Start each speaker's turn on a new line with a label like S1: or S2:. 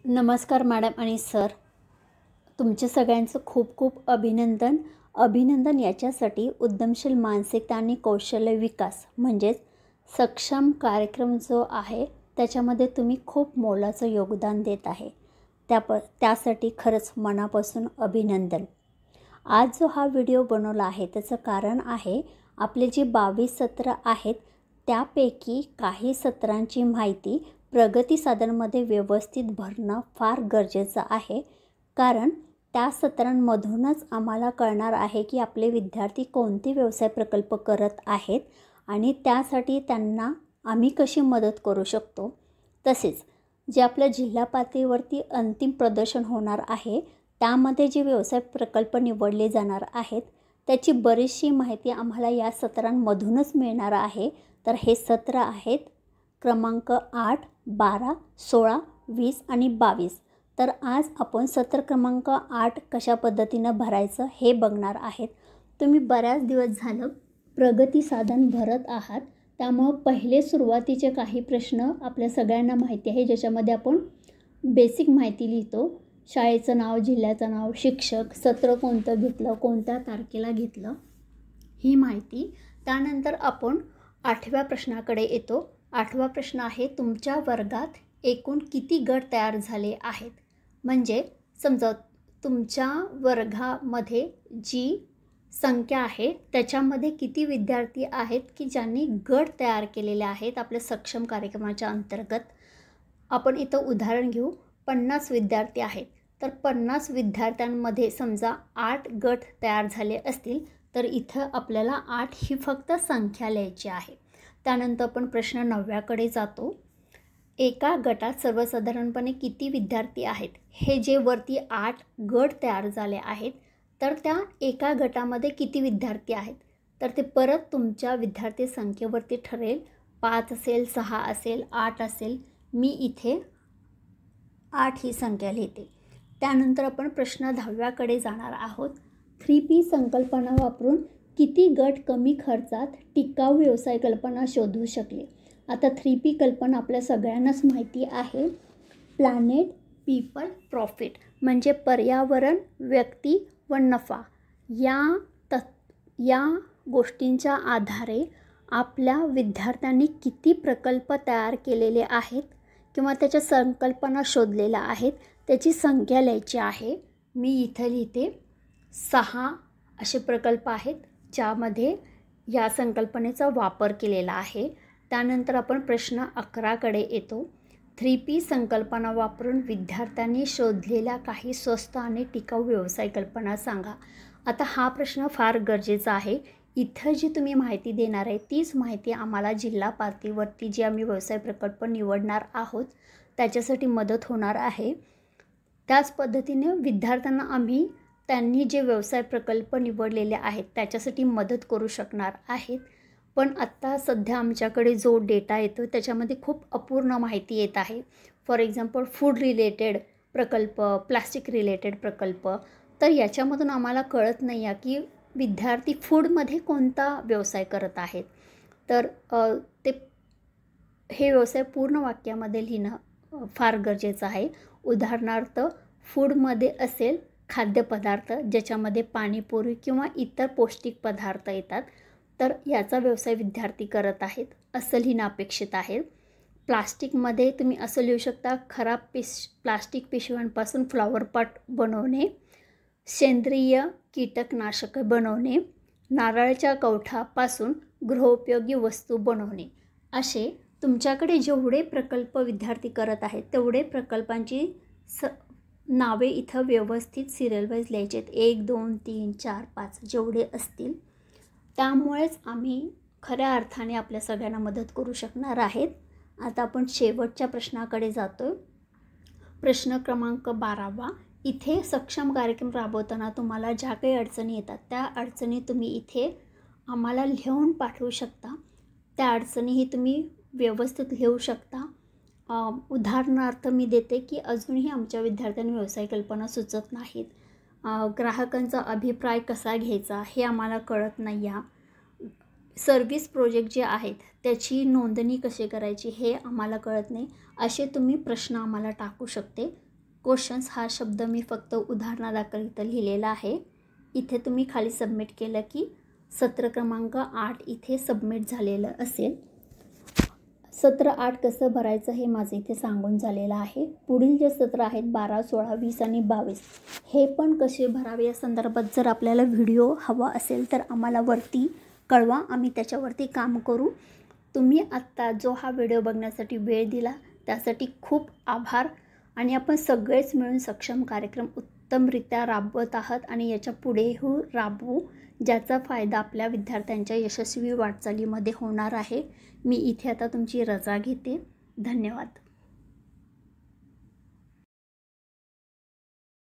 S1: नमस्कार मॅडम आणि सर, तुमचे सगळ्यांचं खूप खूप अभिनंदन याच्यासाठी उद्यमशील मानसिकता आणि कौशल्य विकास म्हणजेच सक्षम कार्यक्रम जो आहे त्याच्यामध्ये तुम्ही खूप मोलाचं योगदान देत आहे. त्यासाठी खरंच मनापासून अभिनंदन. आज जो हा व्हिडिओ बनवला आहे त्याचं कारण आहे आपले जे 22 सत्र आहेत त्यापैकी काही सत्रांची माहिती प्रगती साधनमध्ये व्यवस्थित भरणं फार गरजेचं आहे. कारण त्या सत्रांमधूनच आम्हाला कळणार आहे की आपले विद्यार्थी कोणते व्यवसाय प्रकल्प करत आहेत आणि त्यासाठी त्यांना आम्ही कशी मदत करू शकतो. तसेच जे आपल्या जिल्हा पातळीवरती अंतिम प्रदर्शन होणार आहे त्यामध्ये जे व्यवसाय प्रकल्प निवडले जाणार आहेत त्याची बरीचशी माहिती आम्हाला या सत्रांमधूनच मिळणार आहे. तर हे सत्र आहेत क्रमांक 8, 12, 16, 20 आणि 22. तर आज आपण सत्र क्रमांक 8 कशा पद्धतीनं भरायचं हे बघणार आहेत. तुम्ही बऱ्याच दिवस झालं प्रगती साधन भरत आहात, त्यामुळं पहिले सुरुवातीचे काही प्रश्न आपल्या सगळ्यांना माहिती आहे ज्याच्यामध्ये आपण बेसिक माहिती लिहितो. शाळेचं नाव, जिल्ह्याचं नाव, शिक्षक, सत्र कोणतं घेतलं, कोणत्या तारखेला घेतलं, ही माहिती. त्यानंतर आपण 8व्या प्रश्नाकडे येतो. 8वा प्रश्न आहे तुमच्या वर्गात एकूण किती गट तयार झाले आहेत. म्हणजे समजा तुमच्या वर्गामध्ये जी संख्या आहे त्याच्यामध्ये किती विद्यार्थी आहेत की ज्यांनी गट तयार केलेले आहेत आपल्या सक्षम कार्यक्रमाच्या अंतर्गत. आपण इथं उदाहरण घेऊ. 50 विद्यार्थी आहेत तर 50 विद्यार्थ्यांमध्ये समजा 8 गट तयार झाले असतील तर इथं आपल्याला 8 ही फक्त संख्या लिहायची आहे. त्यानंतर आपण प्रश्न 9व्याकडे जातो. एका गटात सर्वसाधारणपणे किती विद्यार्थी आहेत. हे जे वरती 8 गट तयार झाले आहेत तर त्या एका गटामध्ये किती विद्यार्थी आहेत तर ते परत तुमच्या विद्यार्थी संख्येवरती ठरेल. 5 असेल, 6 असेल, 8 असेल. मी इथे 8 ही संख्या लिहिते. त्यानंतर आपण प्रश्न 10व्याकडे जाणार आहोत. 3P संकल्पना वापरून किती गट कमी खर्चात टिकाऊ व्यवसाय कल्पना शोधू शकले. आता 3P कल्पना आपल्या सगळ्यांनाच माहिती आहे. Planet, people, profit. म्हणजे पर्यावरण, व्यक्ती व नफा या गोष्टींच्या आधारे आपल्या विद्यार्थ्यांनी किती प्रकल्प तयार केलेले आहेत किंवा त्याच्या संकल्पना शोधलेल्या आहेत त्याची संख्या लिहायची आहे. मी इथं लिहिते 6 असे प्रकल्प आहेत ज्यामध्ये या संकल्पनेचा वापर केलेला आहे. त्यानंतर आपण प्रश्न 11कडे येतो. 3P संकल्पना वापरून विद्यार्थ्यांनी शोधलेल्या काही स्वस्त आणि टिकाऊ व्यवसाय कल्पना सांगा. आता हा प्रश्न फार गरजेचा आहे. इथं जी तुम्ही माहिती देणार आहे तीच माहिती आम्हाला जिल्हा पातळीवरती जे आम्ही व्यवसाय प्रकल्प निवडणार आहोत त्याच्यासाठी मदत होणार आहे. त्याच पद्धतीने विद्यार्थ्यांना आम्ही त्यांनी जे व्यवसाय प्रकल्प निवडलेले आहेत त्याच्यासाठी मदत करू शकणार आहेत. पण आत्ता सध्या आमच्याकडे जो डेटा येतो त्याच्यामध्ये खूप अपूर्ण माहिती येत आहे. फॉर एक्झाम्पल फूड रिलेटेड प्रकल्प, प्लास्टिक रिलेटेड प्रकल्प. तर याच्यामधून आम्हाला कळत नाही आहे की विद्यार्थी फूडमध्ये कोणता व्यवसाय करत आहेत. तर हे व्यवसाय पूर्ण वाक्यामध्ये लिहिणं फार गरजेचं आहे. उदाहरणार्थ फूडमध्ये असेल खाद्यपदार्थ ज्याच्यामध्ये पाणीपुरी किंवा इतर पौष्टिक पदार्थ येतात तर याचा व्यवसाय विद्यार्थी करत आहेत असं लिहिणं अपेक्षित आहे. प्लास्टिकमध्ये तुम्ही असं लिहू शकता खराब प्लास्टिक पिशव्यांपासून फ्लॉवर पॉट बनवणे, सेंद्रिय कीटकनाशक बनवणे, नारळाच्या कवठापासून गृहोपयोगी वस्तू बनवणे. असे तुमच्याकडे जेवढे प्रकल्प विद्यार्थी करत आहेत तेवढे प्रकल्पांची नावे इथं व्यवस्थित सिरियल वाईज लिहायचे आहेत. 1, 2, 3, 4, 5 जेवढे असतील. त्यामुळेच आम्ही खऱ्या अर्थाने आपल्या सगळ्यांना मदत करू शकणार आहेत. आता आपण शेवटच्या प्रश्नाकडे जातो. प्रश्न क्रमांक 12वा. इथे सक्षम कार्यक्रम राबवताना तुम्हाला ज्या काही अडचणी येतात त्या अडचणी तुम्ही इथे आम्हाला लिहून पाठवू शकता. त्या अडचणीही तुम्ही व्यवस्थित लिहू शकता. उदाहरणार्थ मी देते की अजूनही आमच्या विद्यार्थ्यांनी व्यवसाय कल्पना सुचत नाहीत. ग्राहकांचा अभिप्राय कसा घ्यायचा हे आम्हाला कळत नाही आहे. सर्व्हिस प्रोजेक्ट जे आहेत त्याची नोंदणी कशी करायची हे आम्हाला कळत नाही. असे तुम्ही प्रश्न आम्हाला टाकू शकते. क्वेश्चन्स हा शब्द मी फक्त उदाहरणादाखल इथं लिहिलेला आहे. इथे तुम्ही खाली सबमिट केलं की सत्र क्रमांक 8 इथे सबमिट झालेलं असेल. सत्र 8 कसं भरायचं हे माझं इथे सांगून झालेलं आहे. पुढील जे सत्र आहेत 12, 16, 20 आणि 22 हे पण कसे भरावे या संदर्भात जर आपल्याला व्हिडिओ हवा असेल तर आम्हाला वरती कळवा, आम्ही त्याच्यावरती काम करू. तुम्ही आत्ता जो हा व्हिडिओ बघण्यासाठी वेळ दिला त्यासाठी खूप आभार. आणि आपण सगळेच मिळून सक्षम कार्यक्रम उत्तमरित्या राबवत आहात आणि याच्या पुढेही राबवू, ज्याचा फायदा आपल्या विद्यार्थ्यांच्या यशस्वी वाटचालीमध्ये होणार आहे. मी इथे आता तुमची रजा घेते. धन्यवाद.